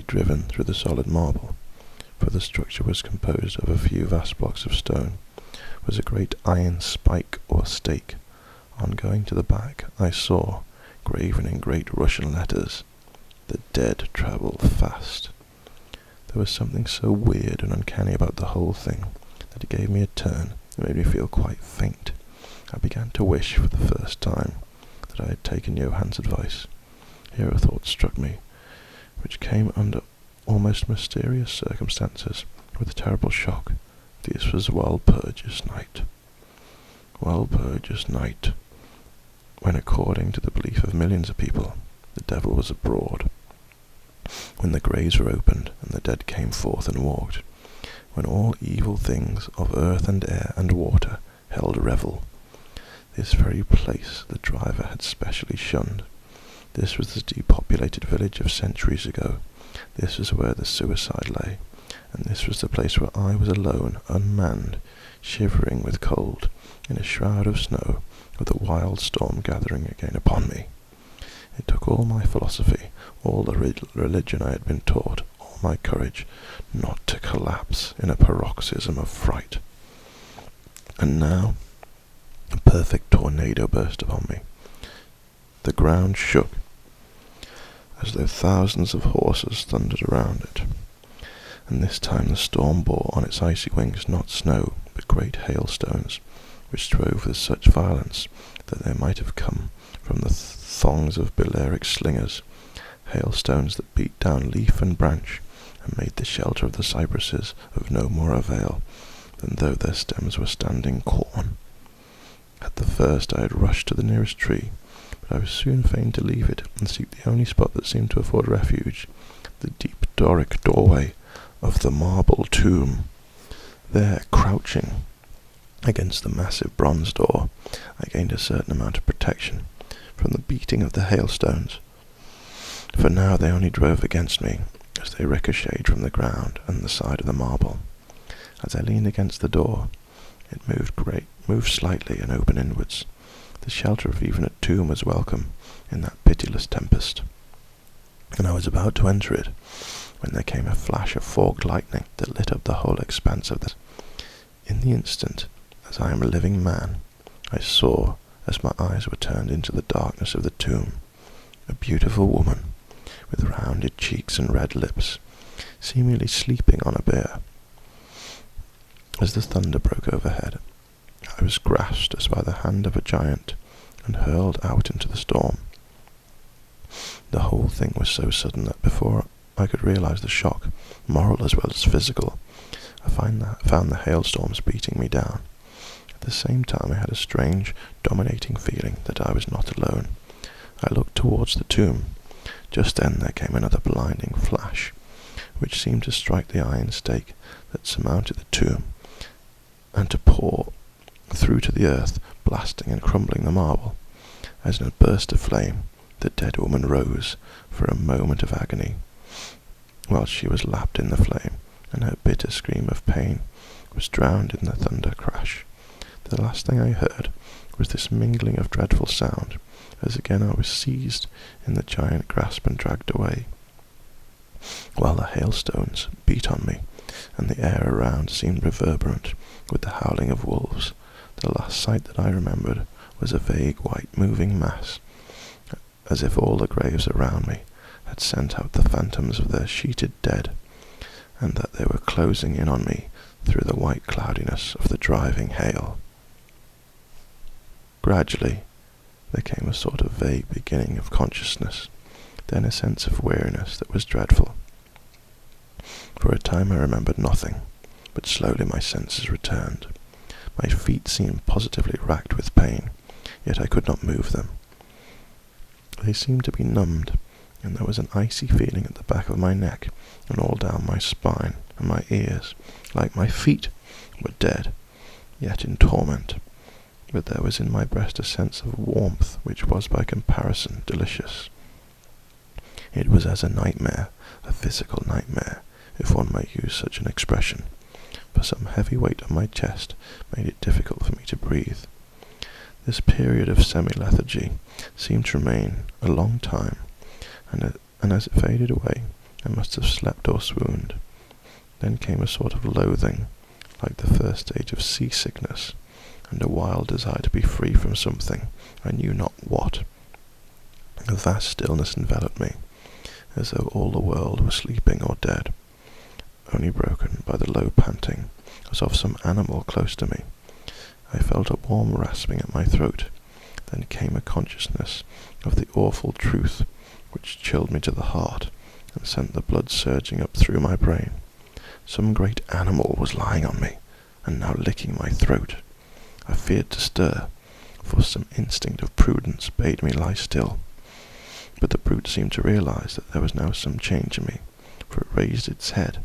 driven through the solid marble, for the structure was composed of a few vast blocks of stone, was a great iron spike or stake. On going to the back, I saw, graven in great Russian letters, "The dead travel fast." There was something so weird and uncanny about the whole thing that it gave me a turn and made me feel quite faint. I began to wish for the first time that I had taken Johann's advice. Here a thought struck me, which came under almost mysterious circumstances, with a terrible shock. This was Walpurgis night. Walpurgis night, when, according to the belief of millions of people, the devil was abroad. When the graves were opened and the dead came forth and walked. When all evil things of earth and air and water held revel. This very place the driver had specially shunned. This was the depopulated village of centuries ago. This was where the suicide lay, and this was the place where I was alone, unmanned, shivering with cold, in a shroud of snow, with a wild storm gathering again upon me. It took all my philosophy, all the religion I had been taught, all my courage, not to collapse in a paroxysm of fright. And now, a perfect tornado burst upon me. The ground shook, as though thousands of horses thundered around it, and this time the storm bore on its icy wings not snow, but great hailstones, which drove with such violence that they might have come from the thongs of Balearic slingers, hailstones that beat down leaf and branch, and made the shelter of the cypresses of no more avail than though their stems were standing corn. At the first I had rushed to the nearest tree, but I was soon fain to leave it and seek the only spot that seemed to afford refuge, the deep Doric doorway of the marble tomb. There, crouching against the massive bronze door, I gained a certain amount of protection from the beating of the hailstones, for now they only drove against me as they ricocheted from the ground and the side of the marble. As I leaned against the door, it moved slightly and opened inwards. The shelter of even a tomb was welcome in that pitiless tempest, and I was about to enter it when there came a flash of forked lightning that lit up the whole expanse of this. In the instant, as I am a living man, I saw, as my eyes were turned into the darkness of the tomb, a beautiful woman with rounded cheeks and red lips, seemingly sleeping on a bier. As the thunder broke overhead, I was grasped as by the hand of a giant and hurled out into the storm. The whole thing was so sudden that before I could realize the shock, moral as well as physical, I found the hailstorms beating me down. At the same time I had a strange, dominating feeling that I was not alone. I looked towards the tomb. Just then there came another blinding flash, which seemed to strike the iron stake that surmounted the tomb, and to pour through to the earth, blasting and crumbling the marble. As in a burst of flame, the dead woman rose for a moment of agony, while she was lapped in the flame, and her bitter scream of pain was drowned in the thunder crash. The last thing I heard was this mingling of dreadful sound, as again I was seized in the giant grasp and dragged away, while the hailstones beat on me, and the air around seemed reverberant with the howling of wolves. The last sight that I remembered was a vague white moving mass, as if all the graves around me had sent out the phantoms of their sheeted dead, and that they were closing in on me through the white cloudiness of the driving hail. Gradually, there came a sort of vague beginning of consciousness, then a sense of weariness that was dreadful. For a time I remembered nothing, but slowly my senses returned. My feet seemed positively racked with pain, yet I could not move them. They seemed to be numbed, and there was an icy feeling at the back of my neck and all down my spine and my ears, like my feet were dead, yet in torment. But there was in my breast a sense of warmth which was by comparison delicious. It was as a nightmare, a physical nightmare, if one may use such an expression, for some heavy weight on my chest made it difficult for me to breathe. This period of semi-lethargy seemed to remain a long time, and as it faded away, I must have slept or swooned. Then came a sort of loathing, like the first stage of seasickness, and a wild desire to be free from something, I knew not what. A vast stillness enveloped me, as though all the world were sleeping or dead, only broken by the low panting as of some animal close to me. I felt a warm rasping at my throat. Then came a consciousness of the awful truth, which chilled me to the heart and sent the blood surging up through my brain. Some great animal was lying on me, and now licking my throat. I feared to stir, for some instinct of prudence bade me lie still. But the brute seemed to realize that there was now some change in me, for it raised its head.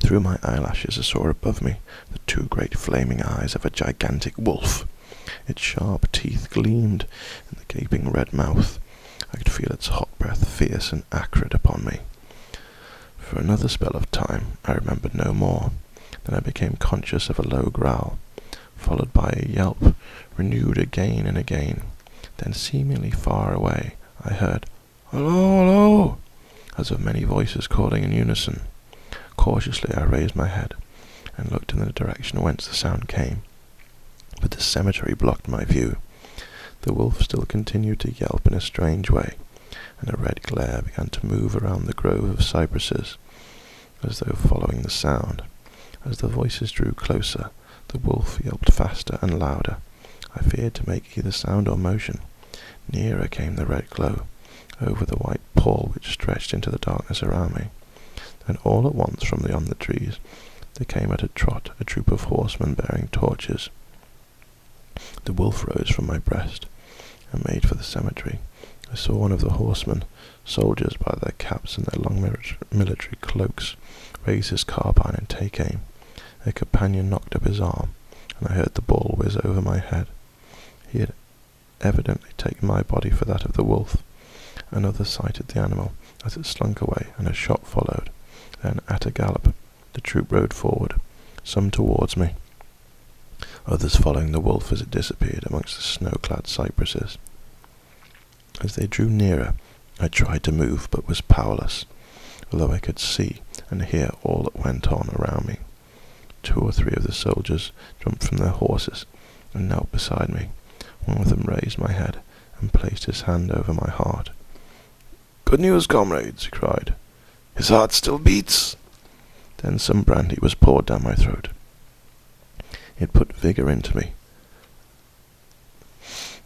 Through my eyelashes I saw above me the two great flaming eyes of a gigantic wolf. Its sharp teeth gleamed in the gaping red mouth. I could feel its hot breath fierce and acrid upon me. For another spell of time I remembered no more. Then I became conscious of a low growl, followed by a yelp, renewed again and again. Then seemingly far away I heard, "Hello, hello," as of many voices calling in unison. Cautiously I raised my head, and looked in the direction whence the sound came. But the cemetery blocked my view. The wolf still continued to yelp in a strange way, and a red glare began to move around the grove of cypresses, as though following the sound. As the voices drew closer, the wolf yelped faster and louder. I feared to make either sound or motion. Nearer came the red glow, over the white pall which stretched into the darkness around me. Then all at once from beyond the trees there came at a trot a troop of horsemen bearing torches. The wolf rose from my breast and made for the cemetery. I saw one of the horsemen, soldiers by their caps and their long military cloaks, raise his carbine and take aim. A companion knocked up his arm, and I heard the ball whiz over my head. He had evidently taken my body for that of the wolf. Another sighted the animal as it slunk away, and a shot followed. Then, at a gallop, the troop rode forward, some towards me, others following the wolf as it disappeared amongst the snow-clad cypresses. As they drew nearer, I tried to move, but was powerless, although I could see and hear all that went on around me. 2 or 3 of the soldiers jumped from their horses and knelt beside me. One of them raised my head and placed his hand over my heart. "Good news, comrades," he cried. "His heart still beats." Then some brandy was poured down my throat. It put vigor into me,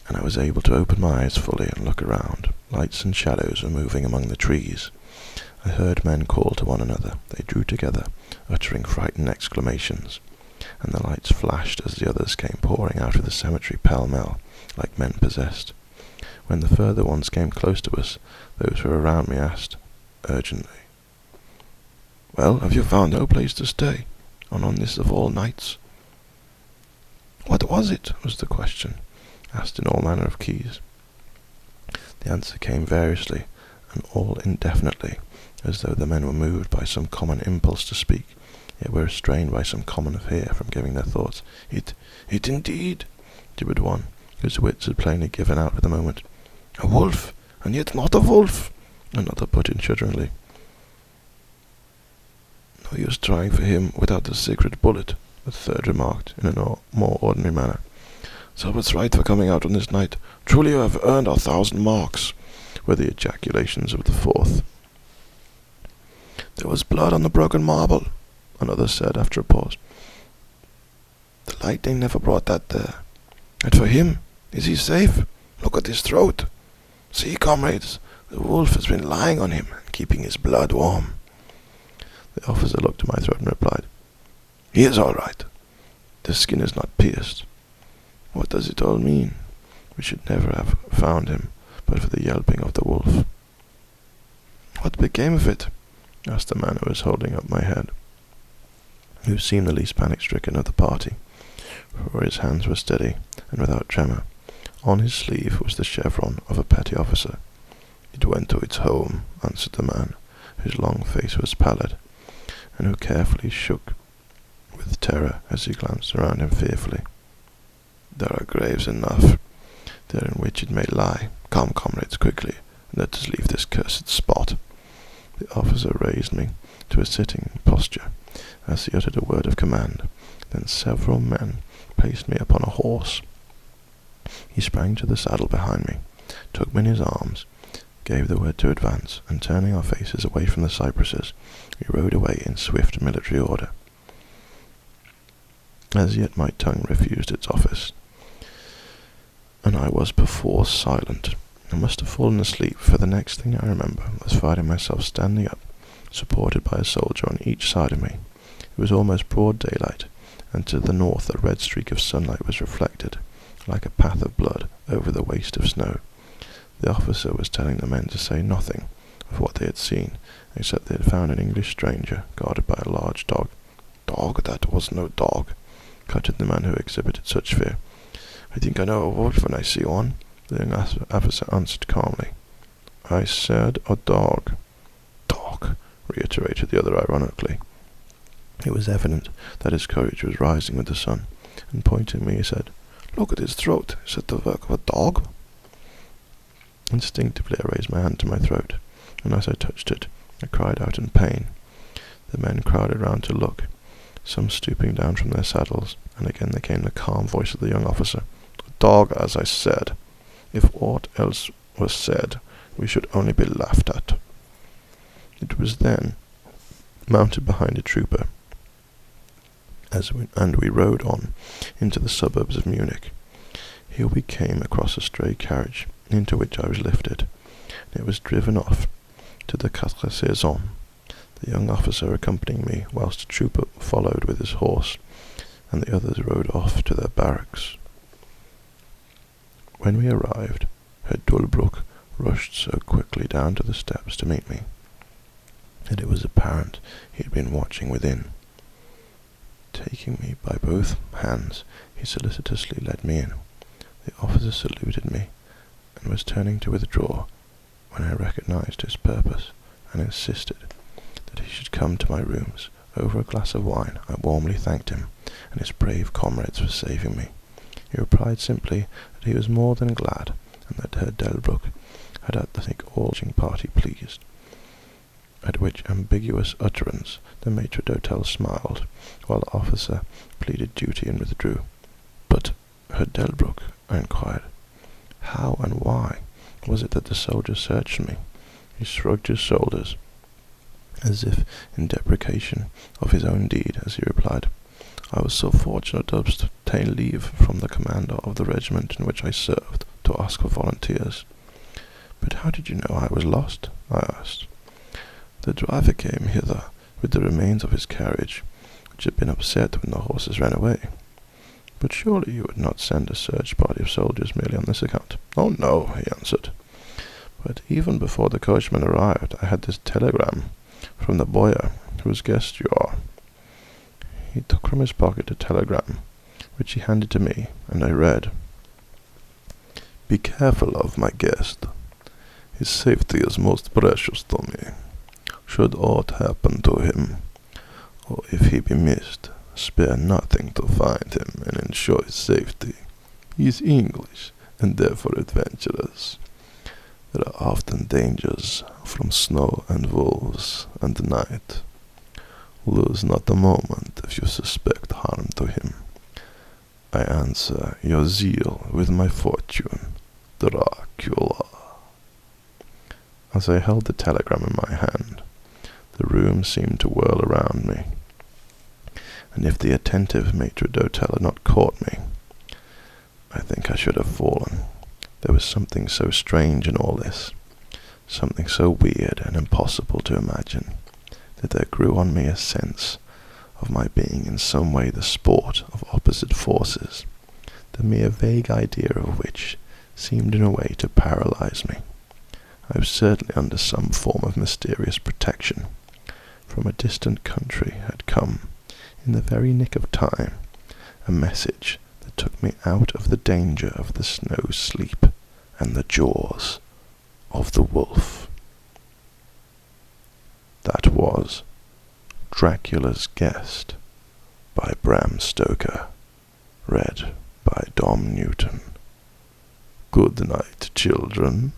and I was able to open my eyes fully and look around. Lights and shadows were moving among the trees. I heard men call to one another. They drew together, uttering frightened exclamations, and the lights flashed as the others came pouring out of the cemetery pell-mell, like men possessed. When the further ones came close to us, those who were around me asked, urgently, "Well, have you found no place to stay, and on this of all nights?" "What was it?" was the question, asked in all manner of keys. The answer came variously, and all indefinitely, as though the men were moved by some common impulse to speak, yet were restrained by some common fear from giving their thoughts. It indeed," gibbered one, whose wits had plainly given out for the moment. "A wolf, and yet not a wolf," another put in shudderingly. "No use trying for him without the secret bullet," a third remarked in a more ordinary manner. "Selbert's right for coming out on this night. Truly you have earned 1,000 marks," were the ejaculations of the fourth. "There was blood on the broken marble," another said after a pause. "The lightning never brought that there. And for him, is he safe? Look at his throat. See, comrades, the wolf has been lying on him and keeping his blood warm." The officer looked at my throat and replied, "He is all right. The skin is not pierced. What does it all mean? We should never have found him but for the yelping of the wolf." "What became of it?" asked the man who was holding up my head, who seemed the least panic-stricken of the party, for his hands were steady and without tremor. On his sleeve was the chevron of a petty officer. "It went to its home," answered the man, whose long face was pallid, and who carefully shook with terror as he glanced around him fearfully. "There are graves enough there in which it may lie. Come, comrades, quickly, and let us leave this cursed spot. The officer raised me to a sitting posture as he uttered a word of command. Then several men placed me upon a horse. He sprang to the saddle behind me, took me in his arms, gave the word to advance, and turning our faces away from the cypresses, we rode away in swift military order. As yet my tongue refused its office, and I was perforce silent. I must have fallen asleep, for the next thing I remember was finding myself standing up, supported by a soldier on each side of me. It was almost broad daylight, and to the north a red streak of sunlight was reflected, like a path of blood, over the waste of snow. The officer was telling the men to say nothing of what they had seen, except they had found an English stranger guarded by a large dog. "Dog? That was no dog," cutted the man who exhibited such fear. "I think I know a wolf when I see one," the young officer answered calmly. "I said a dog." "Dog," reiterated the other ironically. It was evident that his courage was rising with the sun, and pointing at me he said, "Look at his throat. Is it the work of a dog?" Instinctively I raised my hand to my throat, and as I touched it, I cried out in pain. The men crowded round to look, some stooping down from their saddles, and again there came the calm voice of the young officer. "A dog, as I said. If aught else was said, we should only be laughed at." It was then, mounted behind a trooper, and we rode on into the suburbs of Munich. Here we came across a stray carriage, into which I was lifted, and it was driven off to the Quatre Saisons, the young officer accompanying me, whilst a trooper followed with his horse, and the others rode off to their barracks. When we arrived, Herr Dulbruck rushed so quickly down to the steps to meet me that it was apparent he had been watching within. Taking me by both hands, he solicitously led me in. The officer saluted me, and was turning to withdraw, when I recognized his purpose, and insisted that he should come to my rooms. Over a glass of wine, I warmly thanked him and his brave comrades for saving me. He replied simply that he was more than glad, and that Herr Delbruck had had the all party pleased. At which ambiguous utterance the maitre d'hotel smiled, while the officer pleaded duty and withdrew. "But, Herr Delbruck," I inquired, "how and why was it that the soldier searched me?" He shrugged his shoulders, as if in deprecation of his own deed, as he replied, "I was so fortunate to obtain leave from the commander of the regiment in which I served to ask for volunteers." "But how did you know I was lost?" I asked. "The driver came hither with the remains of his carriage, which had been upset when the horses ran away." "But surely you would not send a search party of soldiers merely on this account?" "Oh, no," he answered. "But even before the coachman arrived, I had this telegram from the boyar, whose guest you are." He took from his pocket a telegram, which he handed to me, and I read, "Be careful of my guest. His safety is most precious to me. Should aught happen to him, or if he be missed, spare nothing to find him and ensure his safety. He is English, and therefore adventurous. There are often dangers from snow and wolves and night. Lose not a moment if you suspect harm to him. I answer your zeal with my fortune, Dracula." As I held the telegram in my hand, the room seemed to whirl around me, and if the attentive maitre d'hotel had not caught me, I think I should have fallen. There was something so strange in all this, something so weird and impossible to imagine, that there grew on me a sense of my being in some way the sport of opposite forces, the mere vague idea of which seemed in a way to paralyze me. I was certainly under some form of mysterious protection. From a distant country had come, in the very nick of time, a message that took me out of the danger of the snow sleep and the jaws of the wolf. That was Dracula's Guest by Bram Stoker, read by Dom Newton. Good night, children.